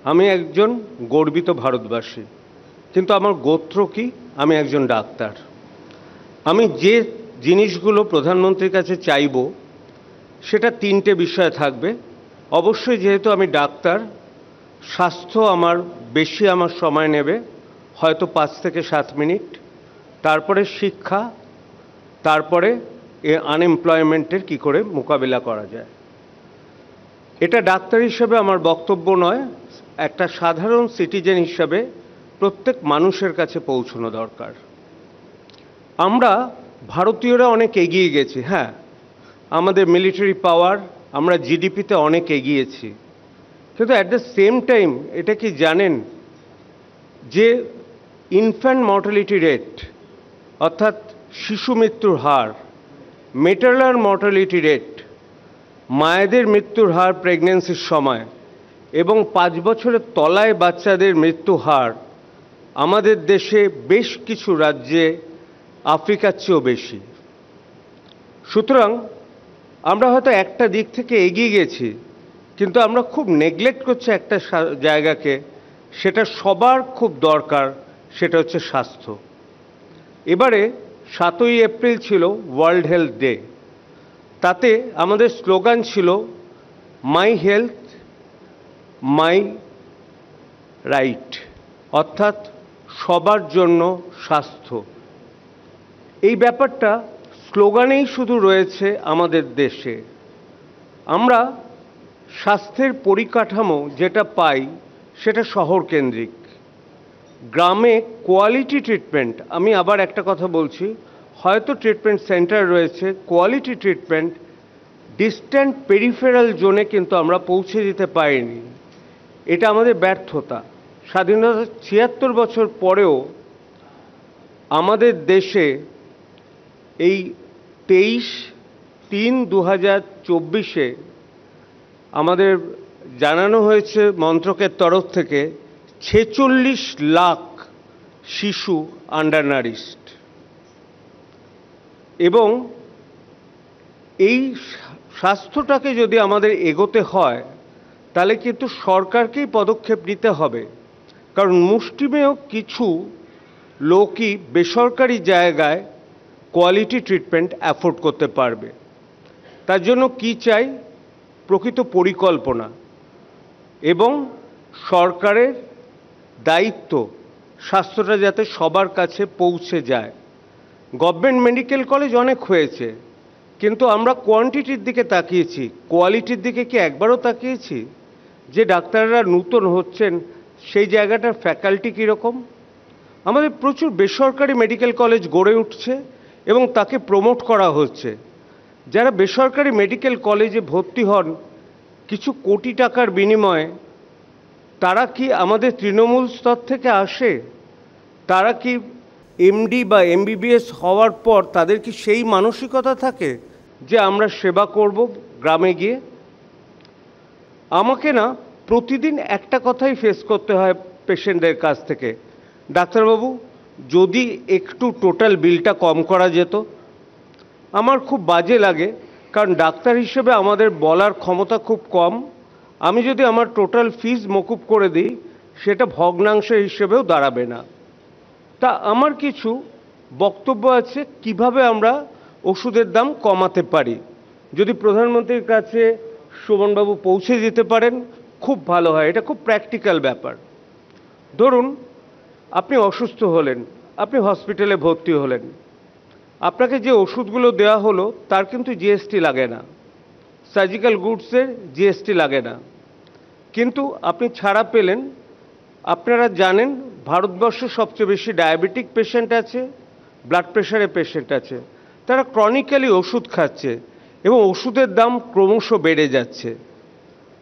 আমি একজন গর্বিত ভারতবাসী, কিন্তু আমার গোত্র কি? আমি একজন ডাক্তার। আমি যে জিনিসগুলো প্রধানমন্ত্রীর কাছে চাইব সেটা তিনটে বিষয় থাকবে। অবশ্যই যেহেতু আমি ডাক্তার, স্বাস্থ্য আমার সময় নেবে, হয়তো 5 থেকে 7 মিনিট। তারপরে শিক্ষা, তারপরে আনএমপ্লয়মেন্টের কী করে মোকাবিলা করা যায়। এটা ডাক্তার হিসেবে আমার বক্তব্য নয়, একটা সাধারণ সিটিজেন হিসাবে প্রত্যেক মানুষের কাছে পৌঁছানো দরকার। আমরা ভারতীয়রা অনেক এগিয়ে গেছি, হ্যাঁ, আমাদের মিলিটারি পাওয়ার, আমরা জিডিপিতে অনেক এগিয়েছি, কিন্তু অ্যাট দ্য সেম টাইম এটা কি জানেন যে ইনফ্যান্ট মর্টালিটি রেট অর্থাৎ শিশু মৃত্যুর হার, মেটারনাল মর্টালিটি রেট, মায়েদের মৃত্যুর হার প্রেগন্যান্সির সময়, এবং 5 বছরের তলায় বাচ্চাদের মৃত্যু হার আমাদের দেশে বেশ কিছু রাজ্যে আফ্রিকার চেয়েও বেশি। সুতরাং আমরা হয়তো একটা দিক থেকে এগিয়ে গেছি, কিন্তু আমরা খুব নেগলেক্ট করছি একটা জায়গাকে, সেটা সবার খুব দরকার, সেটা হচ্ছে স্বাস্থ্য। এবারে 7ই এপ্রিল ছিল ওয়ার্ল্ড হেলথ ডে। তাতে আমাদের স্লোগান ছিল মাই হেলথ মাই রাইট, অর্থাৎ সবার জন্য স্বাস্থ্য। এই ব্যাপারটা স্লোগানেই শুধু রয়েছে আমাদের দেশে। আমরা স্বাস্থ্যের পরিকাঠামো যেটা পাই সেটা শহর কেন্দ্রিক। গ্রামে কোয়ালিটি ট্রিটমেন্ট, আমি আবার একটা কথা বলছি, হয়তো ট্রিটমেন্ট সেন্টার রয়েছে, কোয়ালিটি ট্রিটমেন্ট ডিস্ট্যান্ট পেরিফেরাল জোনে কিন্তু আমরা পৌঁছে দিতে পারিনি। এটা আমাদের ব্যর্থতা। স্বাধীনতা 76 বছর পরেও আমাদের দেশে এই 23/3/2024 আমাদের জানানো হয়েছে মন্ত্রকের তরফ থেকে 46 লাখ শিশু আন্ডারনারিশড। এবং এই স্বাস্থ্যটাকে যদি আমাদের এগোতে হয় তাহলে কিন্তু সরকারকেই পদক্ষেপ নিতে হবে, কারণ মুষ্টিমেয় কিছু লোকই বেসরকারি জায়গায় কোয়ালিটি ট্রিটমেন্ট অ্যাফোর্ড করতে পারবে। তার জন্য কি চাই? প্রকৃত পরিকল্পনা এবং সরকারের দায়িত্ব স্বাস্থ্যটা যাতে সবার কাছে পৌঁছে যায়। গভর্নমেন্ট মেডিকেল কলেজ অনেক হয়েছে, কিন্তু আমরা কোয়ান্টিটির দিকে তাকিয়েছি, কোয়ালিটির দিকে কি একবারও তাকিয়েছি? যে ডাক্তাররা নূতন হচ্ছেন সেই জায়গাটার ফ্যাকাল্টি কীরকম? আমাদের প্রচুর বেসরকারি মেডিকেল কলেজ গড়ে উঠছে এবং তাকে প্রমোট করা হচ্ছে। যারা বেসরকারি মেডিকেল কলেজে ভর্তি হন কিছু কোটি টাকার বিনিময়ে, তারা কি আমাদের তৃণমূল স্তর থেকে আসে? তারা কি এমডি বা এমবিবিএস হওয়ার পর তাদের কি সেই মানসিকতা থাকে যে আমরা সেবা করব গ্রামে গিয়ে? আমাকে না প্রতিদিন একটা কথাই ফেস করতে হয় পেশেন্টদের কাছ থেকে, ডাক্তারবাবু যদি একটু টোটাল বিলটা কম করা যেত। আমার খুব বাজে লাগে, কারণ ডাক্তার হিসেবে আমাদের বলার ক্ষমতা খুব কম। আমি যদি আমার টোটাল ফিজ মকুব করে দিই সেটা ভগ্নাংশ হিসেবেও দাঁড়াবে না। তা আমার কিছু বক্তব্য আছে কিভাবে আমরা ওষুধের দাম কমাতে পারি। যদি প্রধানমন্ত্রীর কাছে শোভনবাবু পৌঁছে দিতে পারেন খুব ভালো হয়, এটা খুব প্র্যাকটিক্যাল ব্যাপার। ধরুন আপনি অসুস্থ হলেন, আপনি হসপিটালে ভর্তি হলেন, আপনাকে যে ওষুধগুলো দেওয়া হলো তার কিন্তু জিএসটি লাগে না, সার্জিক্যাল গুডসের জিএসটি লাগে না, কিন্তু আপনি ছাড়া পেলেন। আপনারা জানেন ভারতবর্ষে সবচেয়ে বেশি ডায়াবেটিক পেশেন্ট আছে, ব্লাড প্রেশারের পেশেন্ট আছে। তারা ক্রনিক্যালি ওষুধ খাচ্ছে এবং ওষুধের দাম ক্রমশ বেড়ে যাচ্ছে।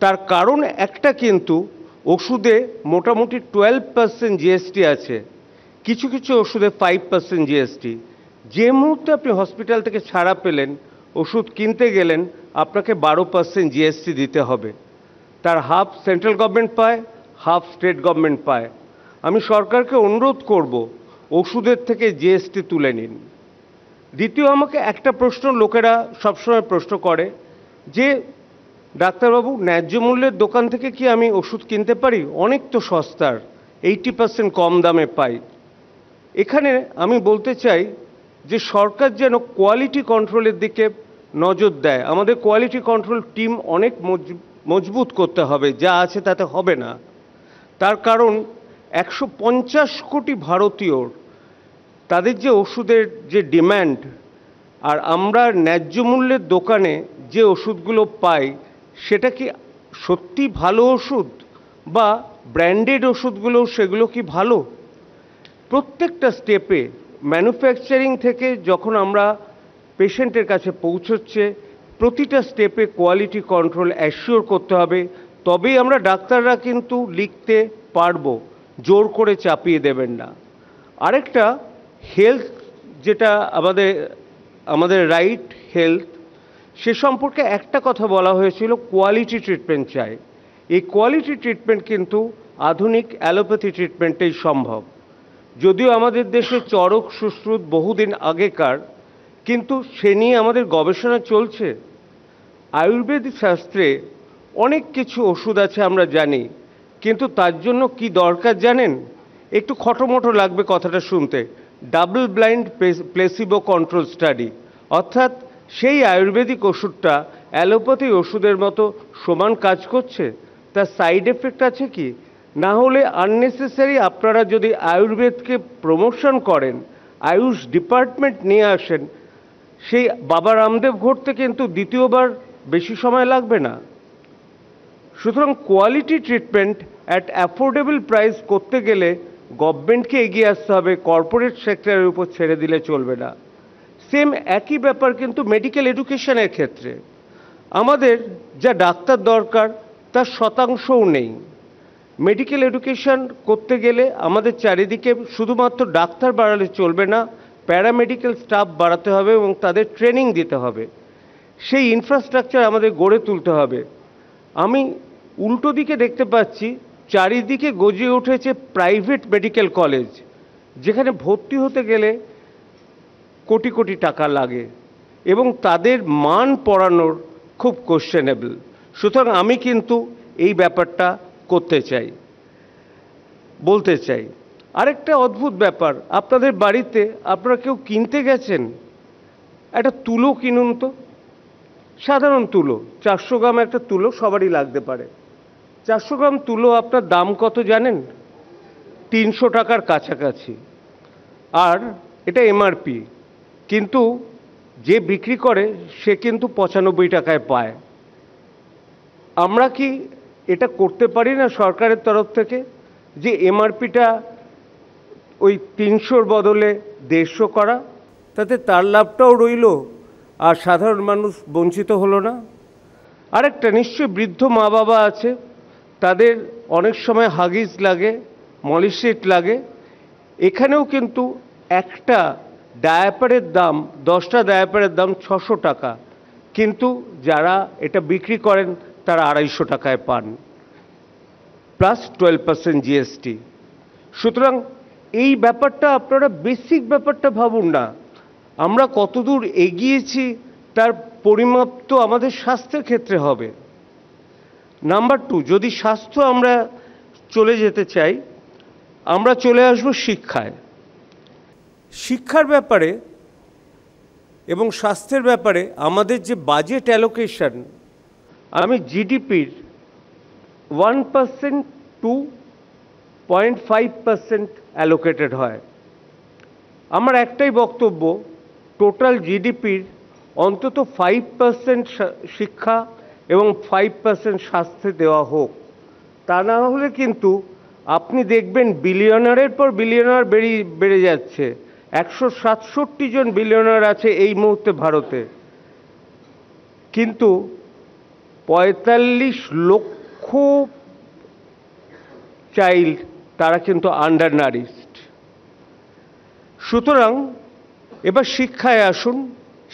তার কারণ একটা, কিন্তু ওষুধে মোটামুটি 12% জিএসটি আছে, কিছু কিছু ওষুধে 5% জিএসটি। যে মুহূর্তে আপনি হসপিটাল থেকে ছাড়া পেলেন, ওষুধ কিনতে গেলেন, আপনাকে 12% জিএসটি দিতে হবে। তার হাফ সেন্ট্রাল গভর্নমেন্ট পায়, হাফ স্টেট গভর্নমেন্ট পায়। আমি সরকারকে অনুরোধ করব ওষুধের থেকে জিএসটি তুলে নিন। দ্বিতীয়, আমাকে একটা প্রশ্ন লোকেরা সবসময় প্রশ্ন করে যে ডাক্তারবাবু, ন্যায্য মূল্যের দোকান থেকে কি আমি ওষুধ কিনতে পারি? অনেক তো সস্তার, 80% কম দামে পাই। এখানে আমি বলতে চাই যে সরকার যেন কোয়ালিটি কন্ট্রোলের দিকে নজর দেয়। আমাদের কোয়ালিটি কন্ট্রোল টিম অনেক মজবুত করতে হবে, যা আছে তাতে হবে না। তার কারণ 150 কোটি ভারতীয়র তাদের যে ওষুধের যে ডিম্যান্ড, আর আমরা ন্যায্য মূল্যের দোকানে যে ওষুধগুলো পাই সেটা কি সত্যি ভালো ওষুধ, বা ব্র্যান্ডেড ওষুধগুলো সেগুলো কি ভালো? প্রত্যেকটা স্টেপে ম্যানুফ্যাকচারিং থেকে যখন আমরা পেশেন্টের কাছে পৌঁছচ্ছে, প্রতিটা স্টেপে কোয়ালিটি কন্ট্রোল অ্যাসিওর করতে হবে। তবেই আমরা ডাক্তাররা কিন্তু লিখতে পারবো, জোর করে চাপিয়ে দেবেন না। আরেকটা, হেলথ যেটা আমাদের রাইট হেলথ, সে সম্পর্কে একটা কথা বলা হয়েছিল, কোয়ালিটি ট্রিটমেন্ট চাই। এই কোয়ালিটি ট্রিটমেন্ট কিন্তু আধুনিক অ্যালোপ্যাথি ট্রিটমেন্টেই সম্ভব। যদিও আমাদের দেশে চরক সুশ্রুত বহুদিন আগেকার, কিন্তু সে নিয়ে আমাদের গবেষণা চলছে। আয়ুর্বেদিক শাস্ত্রে অনেক কিছু ওষুধ আছে আমরা জানি, কিন্তু তার জন্য কি দরকার জানেন? একটু খটোমটো লাগবে কথাটা শুনতে, double blind placebo control study. অর্থাৎ সেই আয়ুর্বেদিক ওষুধটা অ্যালোপ্যাথি ওষুধের মতো সমান কাজ করছে, তার সাইড এফেক্ট আছে কি না। হলে আননেসেসারি আপনারা যদি আয়ুর্বেদকে প্রমোশন করেন, আয়ুষ ডিপার্টমেন্ট নিয়ে আসেন, সেই বাবা রামদেব ঘটতে কিন্তু দ্বিতীয়বার বেশি সময় লাগবে না। সুতরাং quality treatment at affordable price করতে গেলে গভর্নমেন্টকে এগিয়ে আসতে হবে, কর্পোরেট সেক্টরের উপর ছেড়ে দিলে চলবে না। সেম একই ব্যাপার কিন্তু মেডিকেল এডুকেশনের ক্ষেত্রে। আমাদের যা ডাক্তার দরকার তার শতাংশও নেই। মেডিকেল এডুকেশন করতে গেলে আমাদের চারিদিকে শুধুমাত্র ডাক্তার বাড়ালে চলবে না, প্যারামেডিক্যাল স্টাফ বাড়াতে হবে এবং তাদের ট্রেনিং দিতে হবে। সেই ইনফ্রাস্ট্রাকচার আমাদের গড়ে তুলতে হবে। আমি উল্টো দিকে দেখতে পাচ্ছি, চারিদিকে গজিয়ে উঠেছে প্রাইভেট মেডিকেল কলেজ, যেখানে ভর্তি হতে গেলে কোটি কোটি টাকা লাগে এবং তাদের মান পড়ানোর খুব কোশ্চেনেবল। সুতরাং আমি কিন্তু এই ব্যাপারটা করতে চাই, বলতে চাই। আরেকটা অদ্ভুত ব্যাপার, আপনাদের বাড়িতে আপনারা কেউ কিনতে গেছেন, একটা তুলো কিনুন তো, সাধারণ তুলো, 400 গ্রাম একটা তুলো সবারই লাগতে পারে। 400 গ্রাম তুলো আপনার দাম কত জানেন? 300 টাকার কাছাকাছি। আর এটা এমআরপি, কিন্তু যে বিক্রি করে সে কিন্তু 95 টাকায় পায়। আমরা কি এটা করতে পারি না সরকারের তরফ থেকে, যে এমআরপিটা ওই 300-র বদলে 150 করা? তাতে তার লাভটাও রইল আর সাধারণ মানুষ বঞ্চিত হলো না। আরেকটা, নিশ্চয়ই বৃদ্ধ মা বাবা আছে, তাদের অনেক সময় হাগিস লাগে, মলিশিট লাগে। এখানেও কিন্তু একটা ডায়াপারের দাম, 10টা ডায়াপারের দাম 600 টাকা, কিন্তু যারা এটা বিক্রি করেন তারা 250 টাকায় পান, প্লাস 12% জিএসটি। সুতরাং এই ব্যাপারটা আপনারা বেসিক ব্যাপারটা ভাবুন না। আমরা কতদূর এগিয়েছি তার পরিমাপ তো আমাদের স্বাস্থ্যের ক্ষেত্রে হবে। নাম্বার 2, যদি স্বাস্থ্য আমরা চলে যেতে চাই, আমরা চলে আসব শিক্ষায়। শিক্ষার ব্যাপারে এবং স্বাস্থ্যের ব্যাপারে আমাদের যে বাজেট অ্যালোকেশন, আমি জিডিপির 1% to 0.5% অ্যালোকেটেড হয়। আমার একটাই বক্তব্য, টোটাল জিডিপির অন্তত 5% শিক্ষা এবং 5% স্বাস্থ্যে দেওয়া হোক। তা না হলে কিন্তু আপনি দেখবেন বিলিয়নারের পর বিলিয়নার বেড়ে যাচ্ছে। 167 জন বিলিয়নার আছে এই মুহূর্তে ভারতে, কিন্তু 45 লক্ষ চাইল্ড তারা কিন্তু আন্ডার নারিশড। সুতরাং এবার শিক্ষায় আসুন।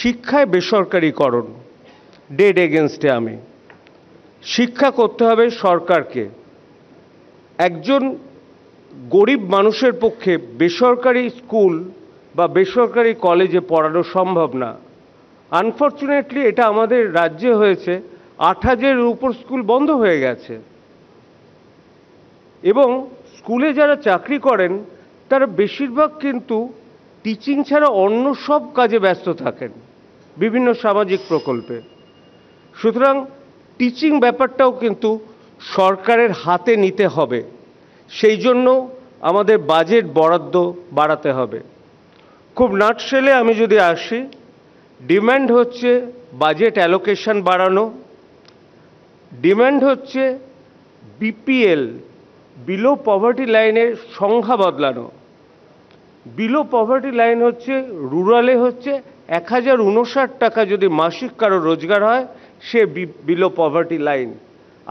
শিক্ষায় বেসরকারীকরণ, ডেড এগেনস্টে আমি। শিক্ষা করতে হবে সরকারকে। একজন গরিব মানুষের পক্ষে বেসরকারি স্কুল বা বেসরকারি কলেজে পড়ানো সম্ভব না। আনফর্চুনেটলি এটা আমাদের রাজ্যে হয়েছে, 8,000-এর উপর স্কুল বন্ধ হয়ে গেছে এবং স্কুলে যারা চাকরি করেন তারা বেশিরভাগ কিন্তু টিচিং ছাড়া অন্য সব কাজে ব্যস্ত থাকেন, বিভিন্ন সামাজিক প্রকল্পে। সুতরাং টিচিং ব্যাপারটাও কিন্তু সরকারের হাতে নিতে হবে, সেই জন্য আমাদের বাজেট বরাদ্দ বাড়াতে হবে। খুব নাটশেলে আমি যদি আসি, ডিম্যান্ড হচ্ছে বাজেট অ্যালোকেশন বাড়ানো, ডিম্যান্ড হচ্ছে বিপিএল বিলো পভার্টি লাইনের সংখ্যা বদলানো। বিলো পভার্টি লাইন হচ্ছে রুরালে হচ্ছে 1059 টাকা যদি মাসিক কারো রোজগার হয় সে বিলো পভার্টি লাইন।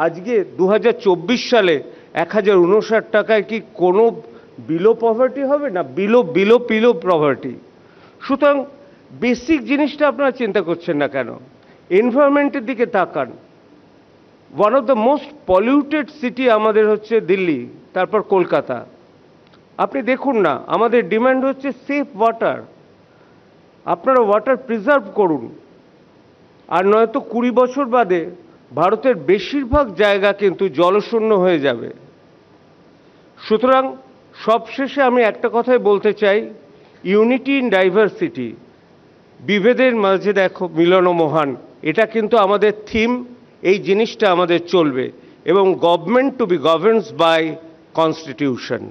আজকে 2024 সালে 1059 টাকায় কি কোনো বিলো পভার্টি হবে না? Below below below poverty. সুতরাং বেসিক জিনিসটা আপনারা চিন্তা করছেন না কেন? এনভায়রনমেন্টের দিকে তাকান। One of the most polluted city আমাদের হচ্ছে দিল্লি, তারপর কলকাতা। আপনি দেখুন না, আমাদের ডিমান্ড হচ্ছে সেফ ওয়াটার। আপনারা ওয়াটার প্রিজার্ভ করুন, আর নয়তো 20 বছর বাদে ভারতের বেশিরভাগ জায়গা কিন্তু জলশূন্য হয়ে যাবে। সুতরাং সবশেষে আমি একটা কথাই বলতে চাই, ইউনিটি ইন ডাইভার্সিটি, বিভেদের মাঝে দেখো মিলন মহান, এটা কিন্তু আমাদের থিম। এই জিনিসটা আমাদের চলবে এবং government to be governed by constitution.